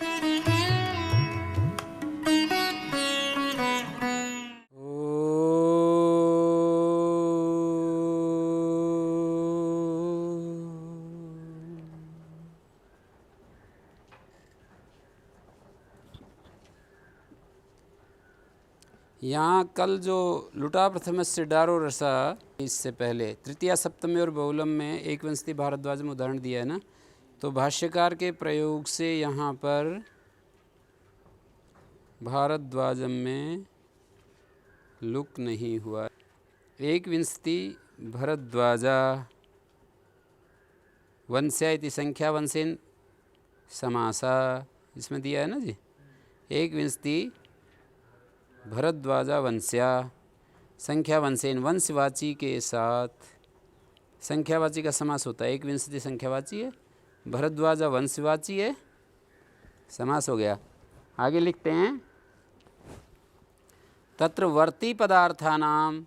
यहाँ कल जो लुटा प्रथमस्य डारो रसा, इससे पहले तृतीया सप्तमी और बहुलम में एक विंशति भारद्वाज में उदाहरण दिया है ना, तो भाष्यकार के प्रयोग से यहाँ पर भारद्वाजम में लुक नहीं हुआ। एक विंशति भरद्वाजा वंश्या इति संख्या वंशेन समासा, इसमें दिया है ना जी। एक विंशति भरद्वाजा वंश्या संख्या वंशेन, वंशवाची के साथ संख्यावाची का समास होता है। एक विंशति संख्यावाची है, भरद्वाजा वंशवाची है, समास हो गया। आगे लिखते हैं तत्र वर्ती पदार्थानां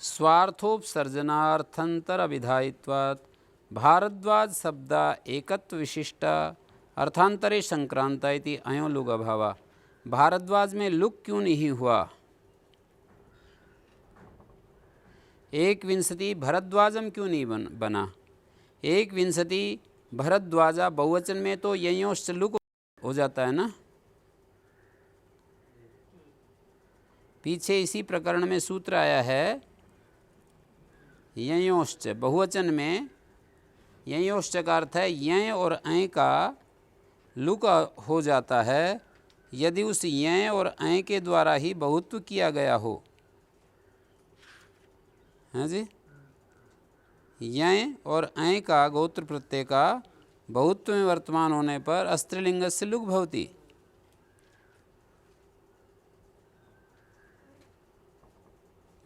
स्वार्थोपसर्जनार्थंतर अभिधायित्वात् भारद्वाज शब्दा एकत्व विशिष्टा अर्थांतरे संक्रांता इति अयो लुग अभावा। भारद्वाज में लुक क्यों नहीं हुआ? एक विंशति भरद्वाजम क्यों नहीं बना? एक विंशति भरद्वाजा बहुवचन में तो ययोश्च लुक हो जाता है ना। पीछे इसी प्रकरण में सूत्र आया है ययोश्च, बहुवचन में ययोश्च का अर्थ है यय और ऐ का लुक हो जाता है यदि उस यय और ऐ के द्वारा ही बहुत्व किया गया हो। हैं जी, यय और ऐ का गोत्र प्रत्यय का बहुत्व में वर्तमान होने पर स्त्रीलिंगस्य लुक भवति।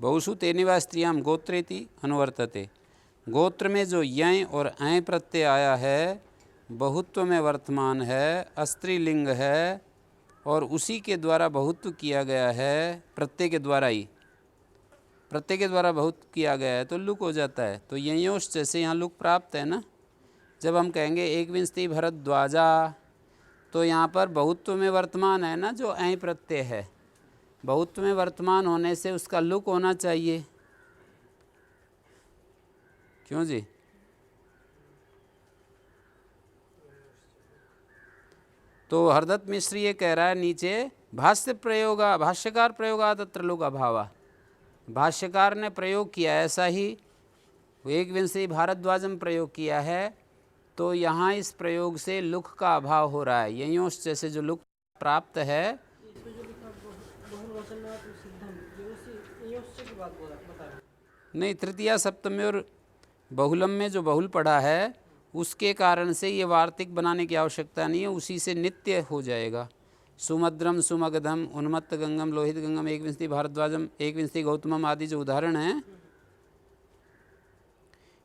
बहुषु तेनिवा स्त्रियां गोत्रेति अनुवर्तते। गोत्र में जो यय और ऐ प्रत्यय आया है बहुत्व में वर्तमान है, स्त्रीलिंग है और उसी के द्वारा बहुत्व किया गया है, प्रत्यय के द्वारा ही, प्रत्यय के द्वारा बहुत्व किया गया है तो लुक हो जाता है। तो ययोश्च जैसे यहाँ लुक प्राप्त है ना। जब हम कहेंगे एक विंशति भरद्वाजा तो यहाँ पर बहुत्व में वर्तमान है ना, जो ऐ प्रत्यय है, बहुत्व में वर्तमान होने से उसका लुक होना चाहिए। क्यों जी? तो हरदत्त मिश्र ये कह रहा है नीचे भाष्यकार प्रयोगा तत्र लुक अभावा। भाष्यकार ने प्रयोग किया ऐसा ही, एक विंशति भारद्वाजम प्रयोग किया है तो यहाँ इस प्रयोग से लुक का अभाव हो रहा है। ययोश्च जैसे जो लुक प्राप्त है, नहीं तृतीया सप्तमी और बहुलम में जो बहुल पढ़ा है उसके कारण से ये वार्तिक बनाने की आवश्यकता नहीं है, उसी से नित्य हो जाएगा। सुमद्रम सुमगधम उन्मत्त गंगम लोहित गंगम एक विंशति भारद्वाजम एक विंशति गौतमम आदि जो उदाहरण हैं,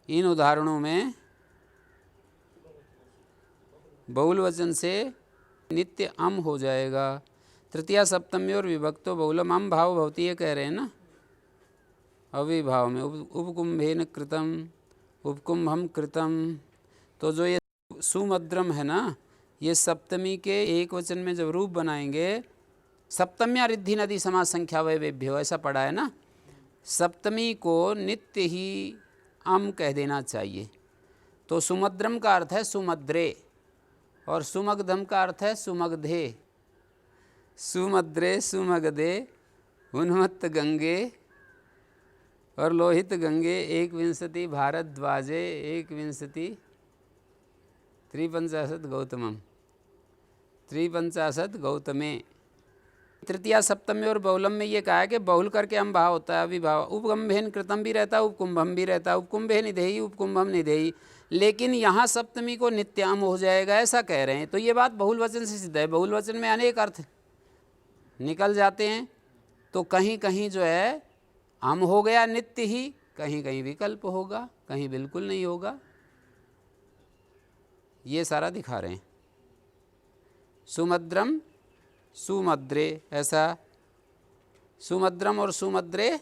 इन उदाहरणों में बहुल वचन से नित्य अम हो जाएगा। तृतीया सप्तमी और विभक्तो बहुलम अम भाव भवती, ये कह रहे हैं ना। अविभाव में उपकुंभेन कृतम उपकुंभम कृतम, तो जो ये सुमद्रम है ना, ये सप्तमी के एक वचन में जब रूप बनाएंगे, सप्तम्या रिद्धि नदी समास संख्या वैभ्यो, ऐसा पढ़ा है ना। सप्तमी को नित्य ही अम कह देना चाहिए। तो सुमद्रम का अर्थ है सुमद्रे और सुमगधम का अर्थ है सुमगधे। सुमद्रे सुमगधे उन्मत्त गंगे और लोहित गंगे एक विंशति भारद्वाजे एक विंशति त्रिपंचाशत गौतमम त्रिपंचाशत गौतमे। तृतीया सप्तमी और बहुलम में ये कहा है कि बहुल करके अम भाव होता है, अविभाव। उपगम्भेन कृतम भी रहता है, उपकुंभम भी रहता है, उपकुंभे निधेयी उपकुंभम निधेयी, लेकिन यहाँ सप्तमी को नित्याम हो जाएगा ऐसा कह रहे हैं। तो ये बात बहुल वचन से सिद्ध है। बहुल वचन में अनेक अर्थ निकल जाते हैं, तो कहीं कहीं जो है अम हो गया नित्य ही, कहीं कहीं विकल्प होगा, कहीं बिल्कुल नहीं होगा। ये सारा दिखा रहे हैं। सुमद्रम सुमद्रे, ऐसा सुमद्रम और सुमद्रे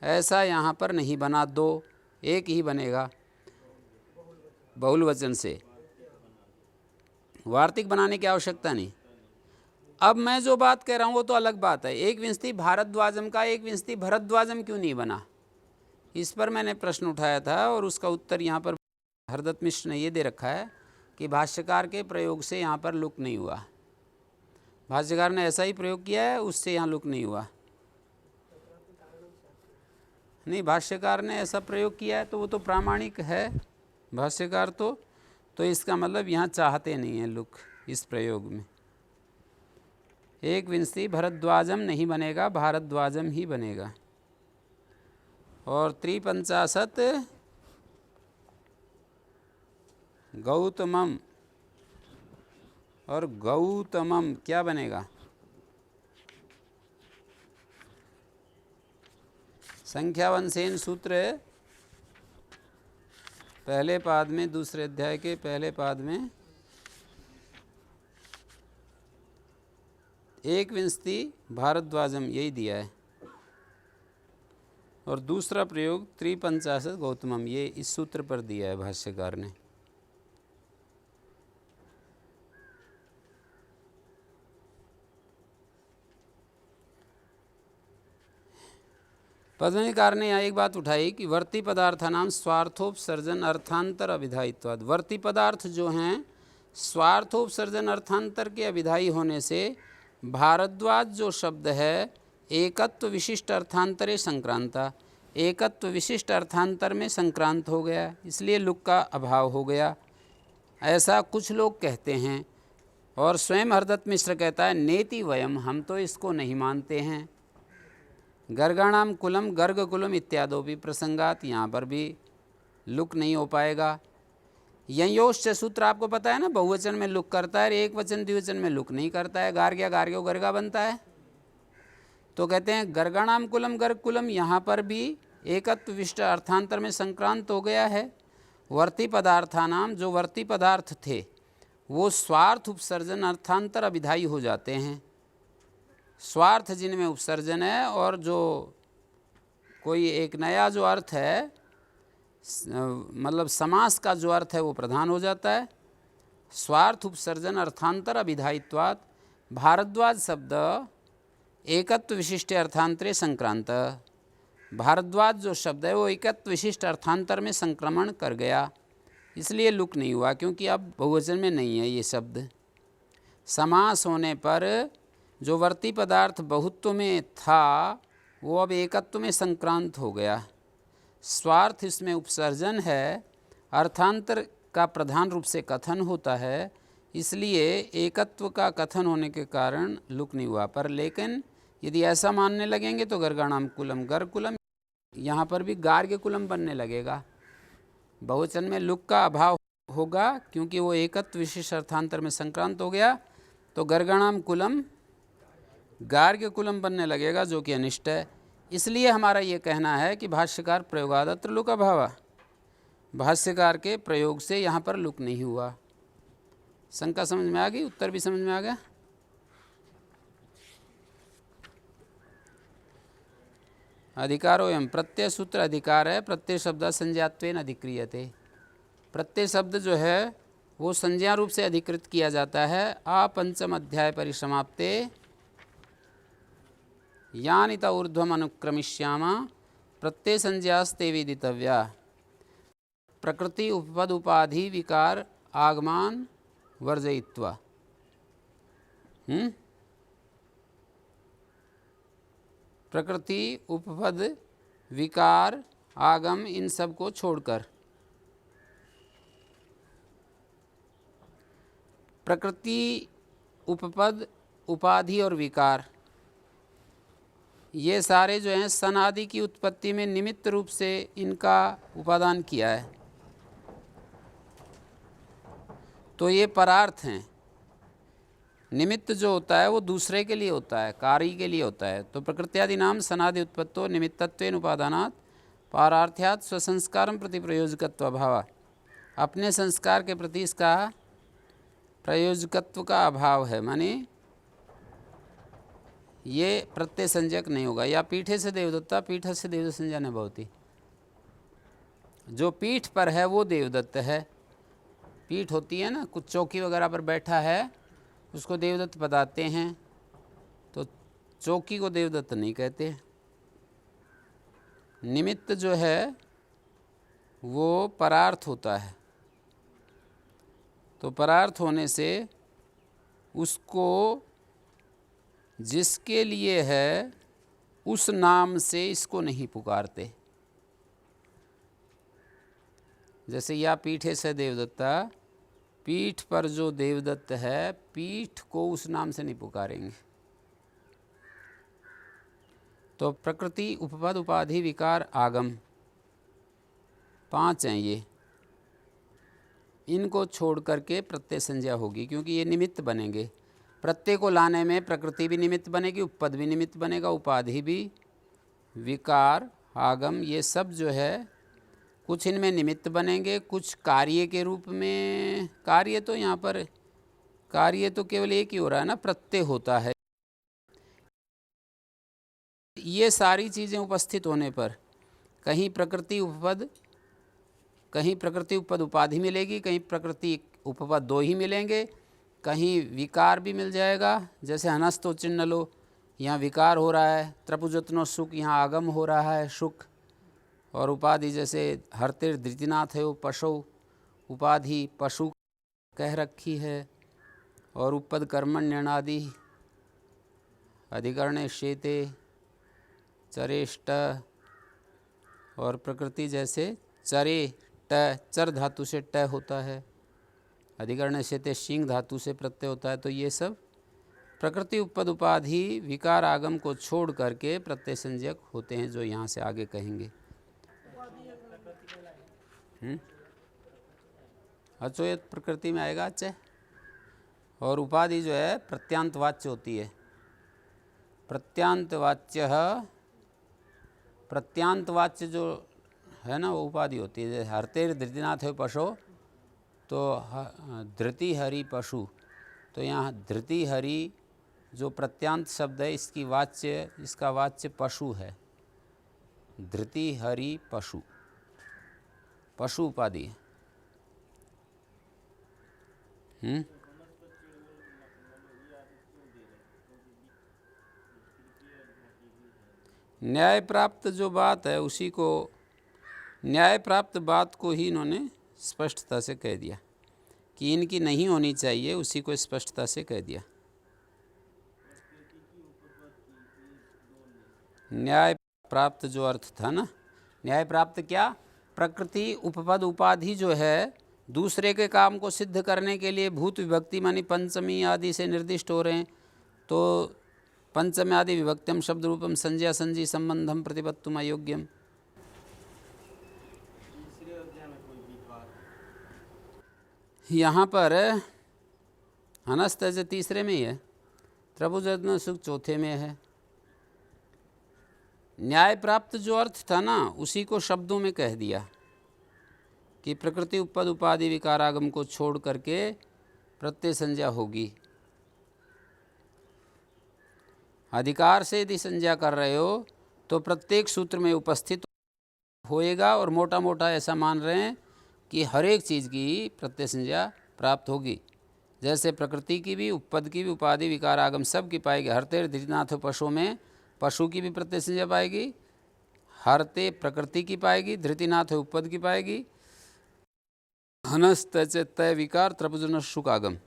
ऐसा यहाँ पर नहीं बना, दो एक ही बनेगा बहुल वचन से। वार्तिक बनाने की आवश्यकता नहीं। अब मैं जो बात कह रहा हूँ वो तो अलग बात है। एक विंशति भारद्वाजम का एक विंशति भरद्वाजम क्यों नहीं बना, इस पर मैंने प्रश्न उठाया था और उसका उत्तर यहाँ पर हरदत्त मिश्र ने ये दे रखा है कि भाष्यकार के प्रयोग से यहाँ पर लुक नहीं हुआ। भाष्यकार ने ऐसा ही प्रयोग किया है, उससे यहाँ लुक नहीं हुआ। नहीं, भाष्यकार ने ऐसा प्रयोग किया है तो वो तो प्रामाणिक है भाष्यकार तो इसका मतलब यहाँ चाहते नहीं है लुक इस प्रयोग में। एक विंशति भरद्वाजम नहीं बनेगा, भारद्वाजम ही बनेगा। और 53 गौतमम और गौतमम क्या बनेगा? संख्यावंशेन सूत्र पहले पाद में, दूसरे अध्याय के पहले पाद में एक विंशति भारद्वाजम यही दिया है और दूसरा प्रयोग 53 गौतमम ये इस सूत्र पर दिया है भाष्यकार ने। पद्मनिकार ने यहाँ एक बात उठाई कि वर्ती पदार्थानाम स्वार्थोपसर्जन अर्थांतर अभिधायित्वाद। वर्ती पदार्थ जो हैं स्वार्थोपसर्जन अर्थांतर के अभिधायी होने से भारद्वाज जो शब्द है एकत्व विशिष्ट अर्थांतरे संक्रांता, एकत्व विशिष्ट अर्थांतर में संक्रांत हो गया, इसलिए लुक का अभाव हो गया, ऐसा कुछ लोग कहते हैं। और स्वयं हरदत्त मिश्र कहता है नेति वयम, हम तो इसको नहीं मानते हैं। गर्गाणाम कुलम गर्ग कुलम इत्यादि भी प्रसंगात, यहाँ पर भी लुक नहीं हो पाएगा। ययोश्च सूत्र आपको पता है ना, बहुवचन में लुक करता है, एक वचन द्विवचन में लुक नहीं करता है। गार्ग्या गार्ग्यो गर्गा बनता है। तो कहते हैं गर्गाणाम कुलम गर्ग कुलम, यहाँ पर भी एकत्व विशिष्ट अर्थांतर में संक्रांत हो गया है। वर्ती पदार्थानाम, जो वर्ती पदार्थ थे वो स्वार्थ उपसर्जन अर्थांतर अभिधायी हो जाते हैं। स्वार्थ जिनमें उपसर्जन है और जो कोई एक नया जो अर्थ है, मतलब समास का जो अर्थ है वो प्रधान हो जाता है। स्वार्थ उपसर्जन अर्थांतर अभिधायित्वात् भारद्वाज शब्द एकत्व विशिष्ट अर्थांतरे संक्रांत। भारद्वाज जो शब्द है वो एकत्व विशिष्ट अर्थांतर में संक्रमण कर गया, इसलिए लुक नहीं हुआ, क्योंकि अब बहुवचन में नहीं है ये शब्द। समास होने पर जो वर्ती पदार्थ बहुत्व में था वो अब एकत्व में संक्रांत हो गया। स्वार्थ इसमें उपसर्जन है, अर्थांतर का प्रधान रूप से कथन होता है, इसलिए एकत्व का कथन होने के कारण लुक नहीं हुआ। पर लेकिन यदि ऐसा मानने लगेंगे तो गर्गाणाम कुलम गर्ग कुलम, यहाँ पर भी गार्ग्य कुलम बनने लगेगा। बहुवचन में लुक का अभाव होगा क्योंकि वो एकत्व विशेष अर्थांतर में संक्रांत हो गया, तो गर्गाणाम कुलम गार्ग्य कुलम बनने लगेगा, जो कि अनिष्ट है। इसलिए हमारा ये कहना है कि भाष्यकार प्रयोगादत्र लुक अभाव, भाष्यकार के प्रयोग से यहाँ पर लुक नहीं हुआ। शंका समझ में आ गई? उत्तर भी समझ में आ गया? अधिकारो एवं प्रत्यय सूत्र अधिकार है। प्रत्यय शब्द संज्ञात्वेन अधिक्रियते। प्रत्यय शब्द जो है वो संज्ञा रूप से अधिकृत किया जाता है। पंचम अध्याय परिसमाप्ते यानित ऊर्ध्वम अनुक्रमिष्यामा प्रत्यय संज्ञास्ते विदितव्या। प्रकृति उपपद उपाधि विकार आगमान वर्जयित्वा। प्रकृति उपपद विकार आगम इन सब को छोड़कर प्रकृति उपपद उपाधि और विकार ये सारे जो हैं सन आदि की उत्पत्ति में निमित्त रूप से इनका उपादान किया है, तो ये परार्थ हैं। निमित्त जो होता है वो दूसरे के लिए होता है, कार्य के लिए होता है। तो प्रकृत्यादि नाम सनादि उत्पत्तो निमित्तत्वेन उपादानात् पारार्थ्यात् स्वसंस्कारं प्रति प्रयोजकत्व अभाव। अपने संस्कार के प्रति इसका प्रयोजकत्व का अभाव है, माने ये प्रत्यय संज्ञक नहीं होगा। या पीठे से देवदत्ता पीठ से देवदत्त संज्ञा न भवति। जो पीठ पर है वो देवदत्त है, पीठ होती है ना, कुछ चौकी वगैरह पर बैठा है, उसको देवदत्त बताते हैं। तो चौकी को देवदत्त नहीं कहते। निमित्त जो है वो परार्थ होता है, तो परार्थ होने से उसको जिसके लिए है उस नाम से इसको नहीं पुकारते। जैसे या पीठे से देवदत्ता, पीठ पर जो देवदत्त है, पीठ को उस नाम से नहीं पुकारेंगे। तो प्रकृति, उपपद, उपाधि, विकार, आगम, 5 हैं ये। इनको छोड़ करके प्रत्यय संज्ञा होगी, क्योंकि ये निमित्त बनेंगे। प्रत्यय को लाने में प्रकृति भी निमित्त बनेगी, उपपद भी निमित्त बनेगा, उपाधि भी, विकार, आगम, ये सब जो है कुछ इनमें निमित्त बनेंगे, कुछ कार्य के रूप में। कार्य तो यहाँ पर कार्य तो केवल एक ही हो रहा है ना, प्रत्यय होता है। ये सारी चीज़ें उपस्थित होने पर कहीं प्रकृति उपपद, कहीं प्रकृति उपपद उपाधि मिलेगी, कहीं प्रकृति उपपद 2 ही मिलेंगे, कहीं विकार भी मिल जाएगा। जैसे हनस्तो चिन्ह लो, यहाँ विकार हो रहा है, त्रपुजत्नो सुख, यहाँ आगम हो रहा है सुख। और उपाधि जैसे हरतिर धृतिनाथ है, वो पशु उपाधि पशु कह रखी है। और उपपद कर्मण्यणादि अधिकरणे शेते चरेष्ट। और प्रकृति जैसे चरे ट, चर धातु से ट होता है, अधिकरण शेते शिंग धातु से प्रत्यय होता है। तो ये सब प्रकृति उपपद उपाधि विकार आगम को छोड़ करके प्रत्यय संज्ञक होते हैं, जो यहाँ से आगे कहेंगे। अच्छा, ये प्रकृति में आएगा अच्छा। और उपाधि जो है प्रत्यांत वाच्य होती है। प्रत्यांत वाच्य जो है ना, वो उपाधि होती है। जैसे हरतेर धृतिनाथ है पशु, तो धृति हरि पशु, तो यहाँ धृति हरि जो प्रत्यांत शब्द है, इसका वाच्य पशु है। धृति हरि पशु, पशु उपाधि है। न्याय प्राप्त जो बात है, उसी को, न्याय प्राप्त बात को ही इन्होंने स्पष्टता से कह दिया कि इनकी नहीं होनी चाहिए, उसी को स्पष्टता से कह दिया। न्याय प्राप्त जो अर्थ था ना, न्याय प्राप्त क्या, प्रकृति उपपद उपाधि जो है दूसरे के काम को सिद्ध करने के लिए भूत विभक्ति मानी पंचमी आदि से निर्दिष्ट हो रहे हैं। तो पंचम आदि विभक्त्यम शब्द रूपम संज्ञा संजी संबंधम प्रतिपत्तुम अयोग्यम। यहाँ पर हनस्त जो तीसरे में ही है, त्रभुजन सुख चौथे में है। न्याय प्राप्त जो अर्थ था ना, उसी को शब्दों में कह दिया कि प्रकृति उपपद उपाधि विकारागम को छोड़ करके प्रत्यय संज्ञा होगी। अधिकार से यदि संज्ञा कर रहे हो तो प्रत्येक सूत्र में उपस्थित होएगा, और मोटा मोटा ऐसा मान रहे हैं कि हर एक चीज़ की प्रत्यय संज्ञा प्राप्त होगी। जैसे प्रकृति की भी, उपपद की भी, उपाधि विकार आगम सब की पाएगी। हरते धृतिनाथ पशु में पशु की भी प्रत्यय संज्ञा पाएगी, हरते प्रकृति की पाएगी, धृतिनाथ उपपद की पाएगी, हनस तय विकार त्रपुजन शुक आगम।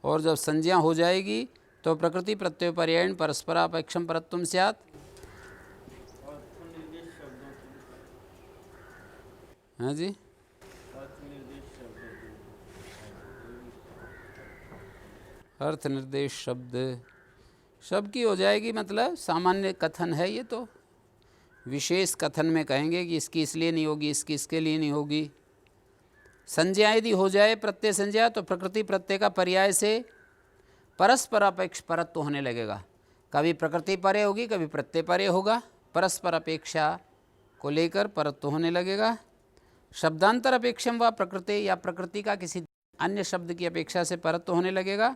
और जब संज्ञा हो जाएगी तो प्रकृति प्रत्यय पर्यायण परस्परापेक्षम परत्वम स्यात्। हाँ जी, अर्थ निर्देश शब्द की हो जाएगी, मतलब सामान्य कथन है ये। तो विशेष कथन में कहेंगे कि इसकी इसलिए नहीं होगी, इसकी इसके लिए नहीं होगी। संज्ञा यदि हो जाए प्रत्यय संज्ञा, तो प्रकृति प्रत्यय का पर्याय से परस्पर अपेक्ष परत्व होने लगेगा। कभी प्रकृति परे होगी, कभी प्रत्यय परे होगा, परस्पर अपेक्षा को लेकर परत्व होने लगेगा। शब्दांतर अपेक्षम व प्रकृति, या प्रकृति का किसी अन्य शब्द की अपेक्षा से परत्व होने लगेगा,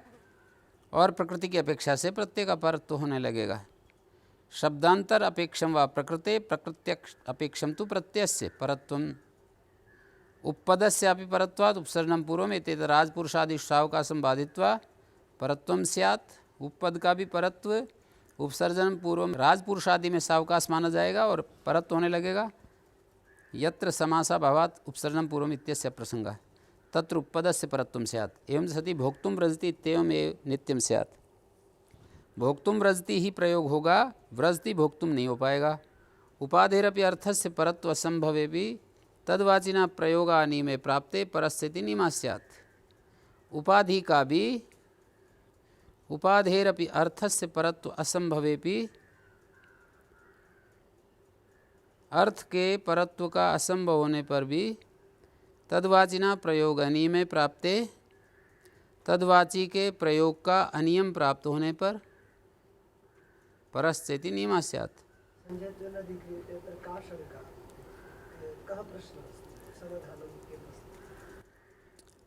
और प्रकृति की अपेक्षा से प्रत्यय का परत्व होने लगेगा। शब्दांतर अपेक्षम व प्रकृति, प्रकृत्यक्ष अपेक्षम तो प्रत्यय से परत्वम। उपपदस्यापि परत्वात् उपसर्जनम पूर्वम एतेत राजपुरुषादि सावकाशम बाधित्वा परत्वम स्यात्। उपपद का भी परत्व उपसर्जन पूर्वम राजपुरुषादि में सावकाश माना जाएगा और परत्व होने लगेगा। यत्र समासा भवात् उपसर्जनम पूर्वम इत्यस्य प्रसंगा तत्र उपपदस्य परत्वम स्यात्। एवं सति भोक्तुम व्रजति इत्येवं नित्यम स्यात्। भोक्तुम व्रजति ही प्रयोग होगा, व्रजति भोक्तुम नहीं हो पाएगा। उपाधिरपि अर्थस्य परत्व असंभवे भी तद्वाचिना प्रयोगानि में प्राप्ते परस्थिति निमा स्यात्। उपाधि का भी उपाधेरपि अर्थस्य परत्व असंभवे भी अर्थ के परत्व का असंभव होने पर भी तद्वाचिना प्रयोग अनियम प्राप्ते तद्वाची के प्रयोग का अनियम प्राप्त होने पर परस्थिति नियमा स्यात्।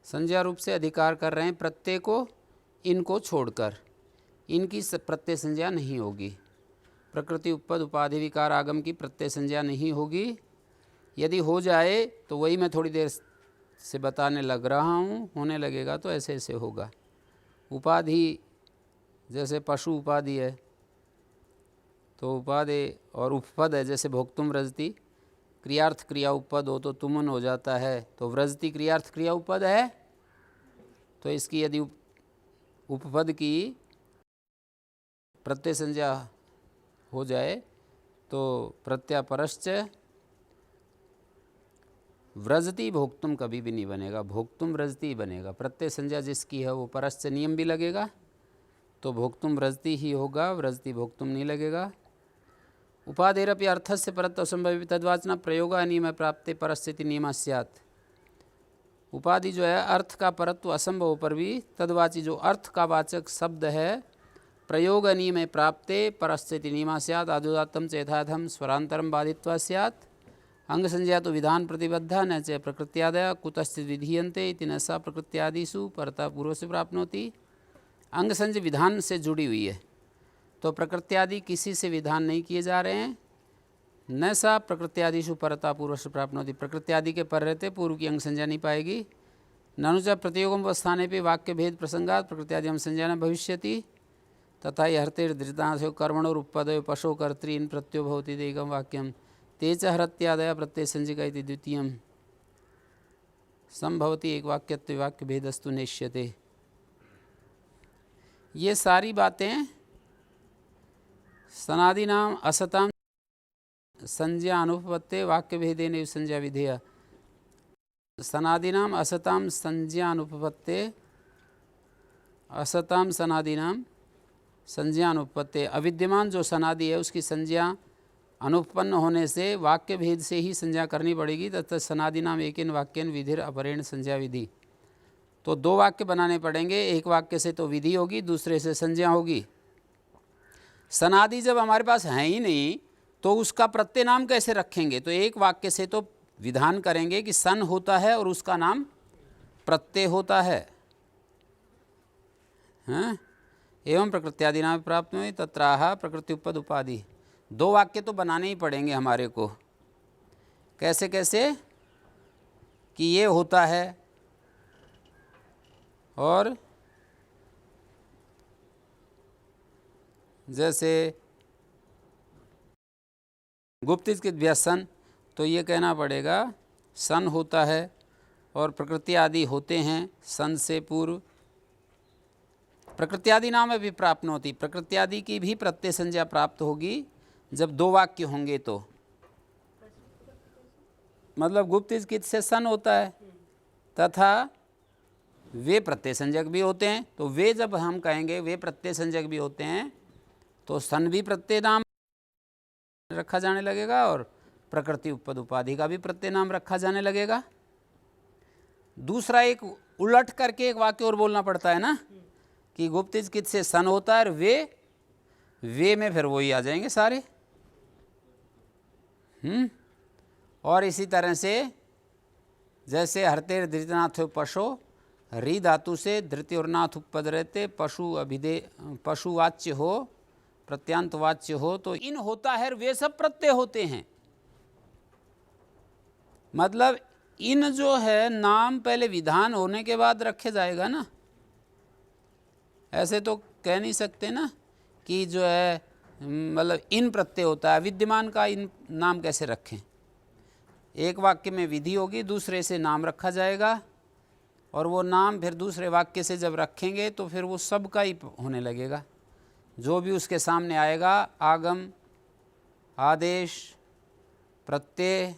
संज्ञा रूप से अधिकार कर रहे हैं प्रत्यय को, इनको छोड़कर इनकी प्रत्यय संज्ञा नहीं होगी। प्रकृति उपपद उपाधि विकार आगम की प्रत्यय संज्ञा नहीं होगी। यदि हो जाए तो वही मैं थोड़ी देर से बताने लग रहा हूँ, होने लगेगा तो ऐसे ऐसे होगा। उपाधि जैसे पशु उपाधि है तो उपाधि, और उपपद है जैसे भोक्तुम व्रजति, क्रियार्थ क्रिया उपपद हो तो तुमन हो जाता है, तो व्रजति क्रियार्थ क्रिया उपपद है, तो इसकी यदि उपपद की प्रत्यय संज्ञा हो जाए तो प्रत्यापरश्च व्रजति भोक्तुम कभी भी नहीं बनेगा, भोक्तुम व्रजति बनेगा। प्रत्यय संज्ञा जिसकी है वो परश्च नियम भी लगेगा तो भोक्तुम व्रजति ही होगा, व्रजति भोक्तुम नहीं लगेगा। उपाधिरपि अर्थस्य परत्व असंभव तद्वाचना प्रयोगा नियम प्राप्ते परस्थिति नियमा स्यात्। उपाधि जो है अर्थ का परत्व असंभव पर भी तद्वाची जो अर्थ का वाचक शब्द है प्रयोग नियम प्राप्ते परस्थिति नियमा स्यात्। आदुदात्तम चेथाधम स्वरांतरम बाधित्वा स्यात्। अंग संज्ञा तो विधान प्रतिबद्धा न च प्रकृत्यादय कुतश्चित् विधीयन्ते इति न सा प्रकृत्यादिषु परता पूर्व से प्राप्नोति। अंग संज्ञा विधान से जुड़ी हुई है तो प्रकृत्यादि किसी से विधान नहीं किए जा रहे हैं। न सा प्रकृत्यादिषु परता पूर्व से प्राप्नोति, प्रकृत्यादि के पर रहते पूर्व की अंग संज्ञा नहीं पाएगी। ननु च प्रत्योगम अवस्थाने पे वाक्य भेद प्रसंगात प्रकृत्यादि अंग संज्ञा न भविष्यति। तथा हर्तेर्धृतांशो कर्मणो उपपदयो पशो कर्तृ इन प्रत्यो भवति एकम वाक्यम ते च हरत्यादय प्रत्यय संज्ञा इति द्वितीयम संभवति एक वाक्यत्व वाक्य भेदस्तु नेष्यते। ये सारी बातें सनादि नाम असताम संज्ञा अनुपपत्ते वाक्य भेदेन संज्ञा विधेय। सनादि नाम असताम संज्ञा अनुपपत्ते असताम सनादि नाम संज्ञा अनुपपत्ते। अविद्यमान जो सनादि है उसकी संज्ञा अनुपन्न होने से वाक्य भेद से ही संज्ञा करनी पड़ेगी। तथा सनादि नाम एकेन वाक्यन विधिर अपरेण संज्ञा विधि। तो दो वाक्य बनाने पड़ेंगे, एक वाक्य से तो विधि होगी, दूसरे से संज्ञा होगी। सनादि जब हमारे पास है ही नहीं तो उसका प्रत्यय नाम कैसे रखेंगे? तो एक वाक्य से तो विधान करेंगे कि सन होता है और उसका नाम प्रत्यय होता है। हाँ? एवं प्रकृत्यादि नाम प्राप्त हुई तत्राह प्रकृति उपपद उपाधि। दो वाक्य तो बनाने ही पड़ेंगे हमारे को। कैसे कैसे? कि ये होता है और जैसे गुप्तिज के व्यसन तो ये कहना पड़ेगा सन होता है और प्रकृति आदि होते हैं सन से पूर्व। प्रकृत्यादि नाम भी प्राप्त होती, प्रकृत्यादि की भी प्रत्यय संज्ञा प्राप्त होगी जब दो वाक्य होंगे तो। मतलब गुप्तिज कित से सन होता है तथा वे प्रत्यय संज्ञक भी होते हैं, तो वे जब हम कहेंगे वे प्रत्यय संज्ञक भी होते हैं तो सन भी प्रत्यय नाम रखा जाने लगेगा और प्रकृति उपपद उपाधि का भी प्रत्यय नाम रखा जाने लगेगा। दूसरा एक उलट करके एक वाक्य और बोलना पड़ता है ना कि गुप्तिज कित से सन होता है और वे में फिर वही आ जाएंगे सारे। और इसी तरह से जैसे हरतेर धृतनाथ पशो री धातु से धृति और नाथ उपपद रहते पशु अभिधे पशुवाच्य हो प्रत्यांत वाच्य हो तो इन होता है वे सब प्रत्यय होते हैं। मतलब इन जो है नाम पहले विधान होने के बाद रखे जाएगा ना, ऐसे तो कह नहीं सकते ना कि जो है मतलब इन प्रत्यय होता है, विद्यमान का इन नाम कैसे रखें। एक वाक्य में विधि होगी, दूसरे से नाम रखा जाएगा, और वो नाम फिर दूसरे वाक्य से जब रखेंगे तो फिर वो सब का ही होने लगेगा। जो भी उसके सामने आएगा, आगम, आदेश, प्रत्यय,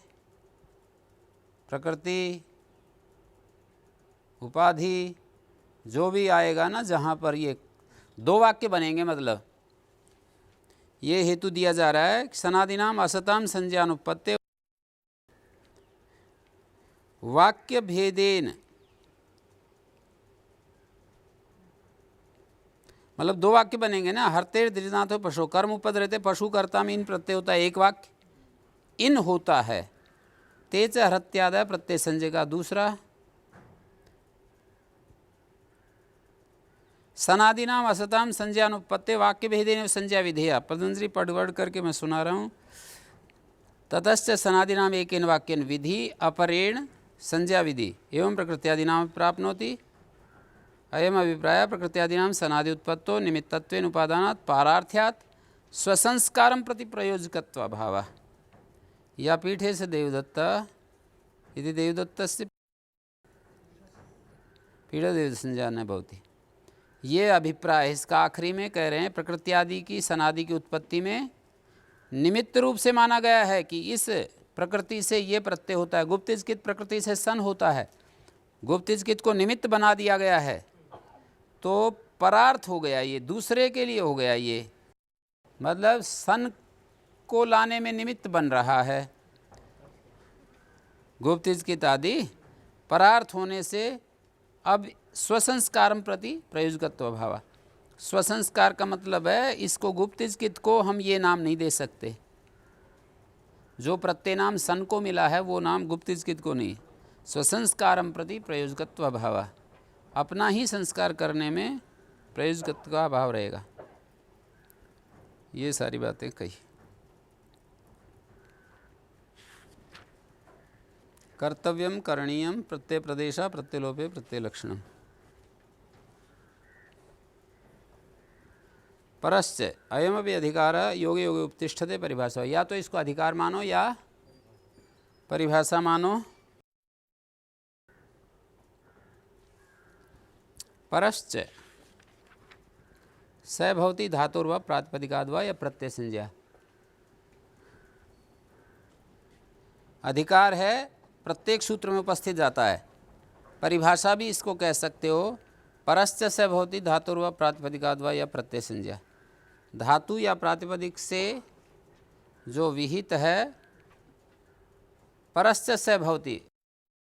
प्रकृति, उपाधि, जो भी आएगा ना, जहाँ पर ये दो वाक्य बनेंगे, मतलब ये हेतु दिया जा रहा है, सनादिनाम असताम संज्ञानुपत्ति वाक्य भेदेन, मतलब दो वाक्य बनेंगे ना। हरते दृष्टान्तो पशु, कर्म उपद रहते, पशु कर्ता में इन प्रत्यय होता है एक वाक्य, इन होता है, तेज हरत्यादय प्रत्यय संजय का दूसरा। सनादिनाम असताम संज्ञानुपत्ति वाक्य भेदेन संज्ञा विधेया, पतंजलि पढ़ करके मैं सुना रहा हूँ। ततश्च सनादिनाम एकेन वाक्येन विधि अपरेण संज्ञा विधि एवं प्रकृत्यादिनाम प्राप्नोति। अयम अभिप्राय प्रकृत्यादिनाम सनादि उत्पत्तो निमित्तत्वेन उपादानात् पारार्थ्यात् स्वसंस्कारं प्रति प्रयोजकत्व भावः। या पीठे से देवदत्त यदि देवदत्तस्य पीड़ा देव संज्ञान भवति। ये अभिप्राय इसका आखिरी में कह रहे हैं, प्रकृति आदि की सनादि की उत्पत्ति में निमित्त रूप से माना गया है कि इस प्रकृति से ये प्रत्यय होता है। गुप्तिजकित प्रकृति से सन होता है, गुप्तिजकित को निमित्त बना दिया गया है, तो परार्थ हो गया, ये दूसरे के लिए हो गया। ये मतलब सन को लाने में निमित्त बन रहा है। गुप्तिजकित आदि परार्थ होने से अब स्वसंस्कारम प्रति प्रयोजकत्व भाव। स्वसंस्कार का मतलब है इसको गुप्तिजकित को हम ये नाम नहीं दे सकते। जो प्रत्यय नाम सन को मिला है वो नाम गुप्तिजकित को नहीं। स्वसंस्कारम प्रति प्रयोजकत्व भाव, अपना ही संस्कार करने में प्रयोजकत्व का भाव रहेगा। ये सारी बातें कही। कर्तव्यम करणीयम प्रत्यय प्रदेशा प्रत्यलोपे प्रत्यय लक्षणम। परश्च अयमपि अधिकार योगे योगे उपतिष्ठते परिभाषा। या तो इसको अधिकार मानो या परिभाषा मानो। परश्च स भवति धातुर्वा प्रातिपदिकाद्वा या प्रत्यय संज्ञा। अधिकार है प्रत्येक सूत्र में उपस्थित जाता है। परिभाषा भी इसको कह सकते हो। परश्च स भवति धातुर्वा प्रातिपदिकाद्वा या प्रत्यय संज्ञा। धातु या प्रातिपदिक से जो विहित है, परश्च स भवति,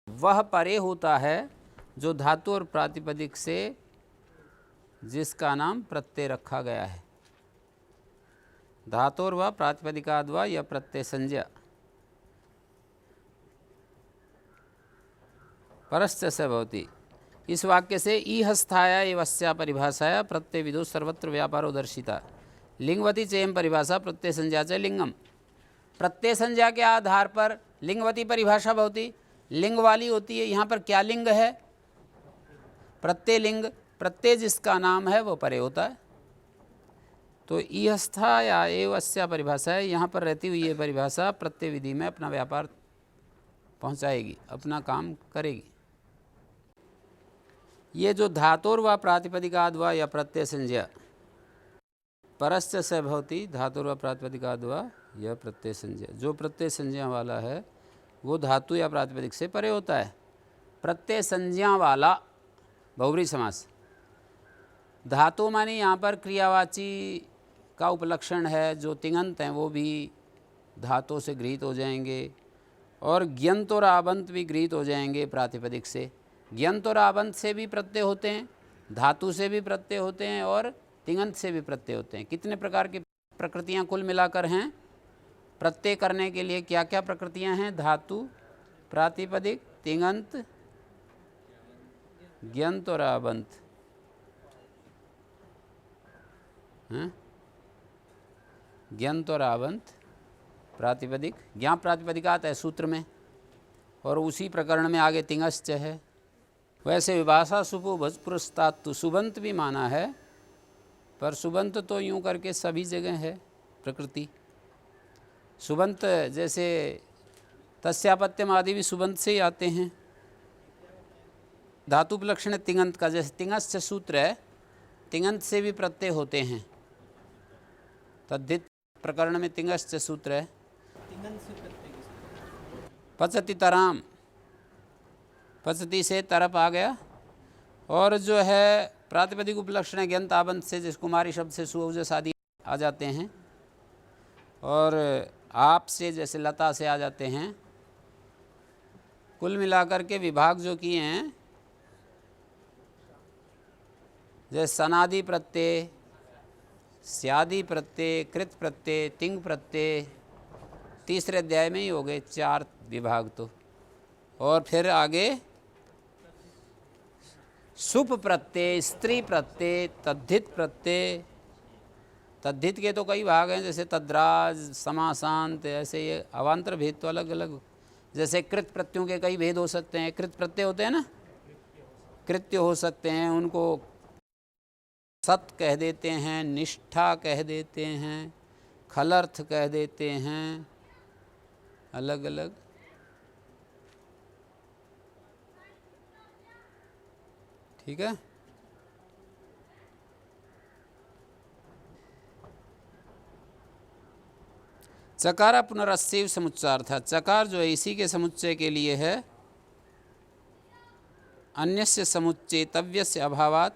वह परे होता है जो धातु और प्रातिपदिक से जिसका नाम प्रत्यय रखा गया है। धातुर्वा प्रातिपदिकाद्वा या प्रत्यय संज्ञा। परश्च स भवति, इस वाक्य से ईहस्थाया एवस्या परिभाषाया प्रत्यय विदो सर्वत्र व्यापारो दर्शिता। लिंगवती चेयम परिभाषा प्रत्यय संज्ञा च लिंगम। प्रत्यय संज्ञा के आधार पर लिंगवती परिभाषा भवति, लिंग वाली होती है। यहाँ पर क्या लिंग है? प्रत्यय लिंग। प्रत्यय जिसका नाम है वो परे होता है। तो ईहस्था या एवस्या परिभाषा है, यहाँ पर रहती हुई ये परिभाषा प्रत्यय विधि में अपना व्यापार पहुँचाएगी, अपना काम करेगी। ये जो धातुर व प्रातिपदिकाद्वा या प्रत्यय संज्ञा, परश्च स भवति धातुर व प्रातिपदिकाद्वा या प्रत्यय संज्ञा, जो प्रत्यय संज्ञा वाला है वो धातु या प्रातिपदिक से परे होता है। प्रत्यय संज्ञा वाला बहुव्रीहि समास। धातु माने यहाँ पर क्रियावाची का उपलक्षण है। जो तिङन्त हैं वो भी धातु से गृहीत हो जाएंगे, और ज्ञन्त और आबंत भी गृहीत हो जाएंगे प्रातिपदिक से। ज्ञन्त और आबंत से भी प्रत्यय होते हैं, धातु से भी प्रत्यय होते हैं, और तिङन्त से भी प्रत्यय होते हैं। कितने प्रकार की प्रकृतियाँ कुल मिलाकर हैं? प्रत्यय करने के लिए क्या क्या प्रकृतियाँ हैं? धातु, प्रातिपदिक, तिङन्त, ज्ञन्त और आबंत। ज्ञन्त और आबंत, प्रातिपदिक। ज्ञाप प्रातिपदिकात है सूत्र में, और उसी प्रकरण में आगे तिंगश्च है। वैसे विभाषा सुपो भज पुरस्तात्तु सुबंत भी माना है, पर सुबंत तो यूँ करके सभी जगह है प्रकृति। सुबंत जैसे तस्यापत्यम आदि भी सुबंत से ही आते हैं। धातुपलक्षण तिङंत का, जैसे तिङश्च सूत्र है, तिङंत से भी प्रत्यय होते हैं। तद्धित प्रकरण में तिङश्च सूत्र है। पचति तराम, पचति से तरफ आ गया। और जो है प्रातिपदिक उपलक्षण ज्ञंत आबंत से, जैसे कुमारी शब्द से सुओजस आदि आ जाते हैं, और आप से जैसे लता से आ जाते हैं। कुल मिलाकर के विभाग जो किए हैं, जैसे सनादि प्रत्यय, स्यादि प्रत्यय, कृत प्रत्यय, तिंग प्रत्यय, तीसरे अध्याय में ही हो गए 4 विभाग तो। और फिर आगे सुप प्रत्यय, स्त्री प्रत्यय, तद्धित प्रत्यय। तद्धित के तो कई भाग हैं, जैसे तद्राज, समासांत, ऐसे ये अवान्तर भेद तो अलग अलग। जैसे कृत प्रत्ययों के कई भेद हो सकते हैं। कृत प्रत्यय होते हैं ना, कृत्य हो सकते हैं, उनको सत कह देते हैं, निष्ठा कह देते हैं, खलर्थ कह देते हैं, अलग अलग। ठीक है। चकार पुनरस्यैव समुच्चार था। चकार जो है इसी के समुच्चय के लिए है। अन्यस्य समुच्चेतव्यस्य अभावात्,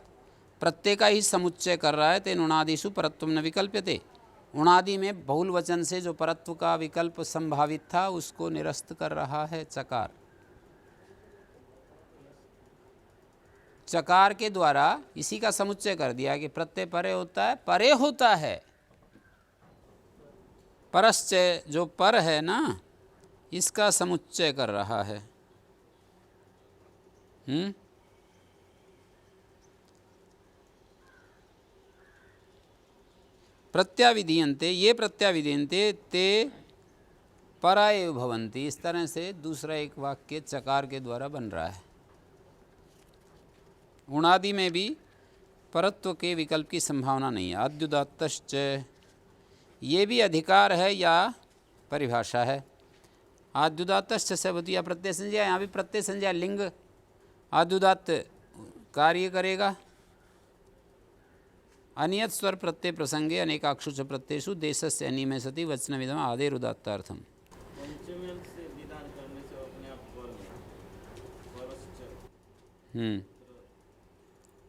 प्रत्यय का ही समुच्चय कर रहा है। तेन उणादिषु परत्वं न विकल्प्यते। उणादि में बहुल वचन से जो परत्व का विकल्प संभावित था उसको निरस्त कर रहा है चकार। चकार के द्वारा इसी का समुच्चय कर दिया कि प्रत्यय परे होता है, परे होता है। परश्चय जो पर है ना, इसका समुच्चय कर रहा है। प्रत्याविधीयन्ते, ये प्रत्याविधीयन्ते ते परा एव भवन्ति। इस तरह से दूसरा एक वाक्य चकार के द्वारा बन रहा है। उणादि में भी परत्व के विकल्प की संभावना नहीं है। आद्युदात्तश्च, ये भी अधिकार है या परिभाषा है। आद्युदात्तश्च सेवति या प्रत्यय संज्ञा, यहाँ भी प्रत्यय संज्ञा लिंग आद्युदात्त कार्य करेगा। अनियत स्वर प्रत्यय प्रसंगे अनेकाक्षु च प्रत्ययेषु देशस्य अनिमे सति वचनमिदम् आदेरुदात्तार्थम्।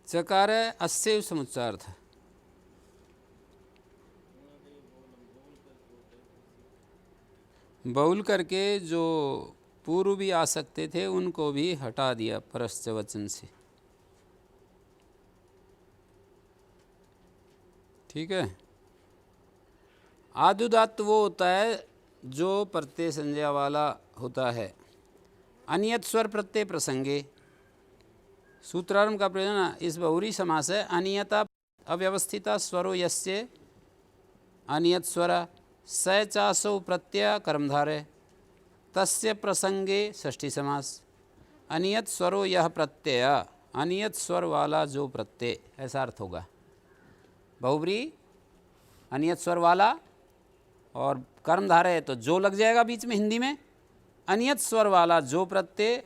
चकार अस्यैव समुच्चार्थ। बहुल करके जो पूर्व भी आ सकते थे उनको भी हटा दिया परश्च वचन से। ठीक है। आद्युदात्त वो होता है जो प्रत्यय संज्ञा वाला होता है। अनियत स्वर प्रत्यय प्रसंगे, सूत्रारंभ का प्रयोजन इस बहुरी समास है। अनियता अव्यवस्थिता स्वरो यस्य अनियत स्वर स चासौ प्रत्यय कर्मधारय तस्य प्रसंगे षष्ठी समास। अनियत स्वरो यह प्रत्यय, अनियत स्वर वाला जो प्रत्यय, ऐसा अर्थ होगा। बहुब्री अनियत स्वर वाला और कर्मधारय है तो जो लग जाएगा बीच में हिंदी में। अनियत स्वर वाला जो प्रत्यय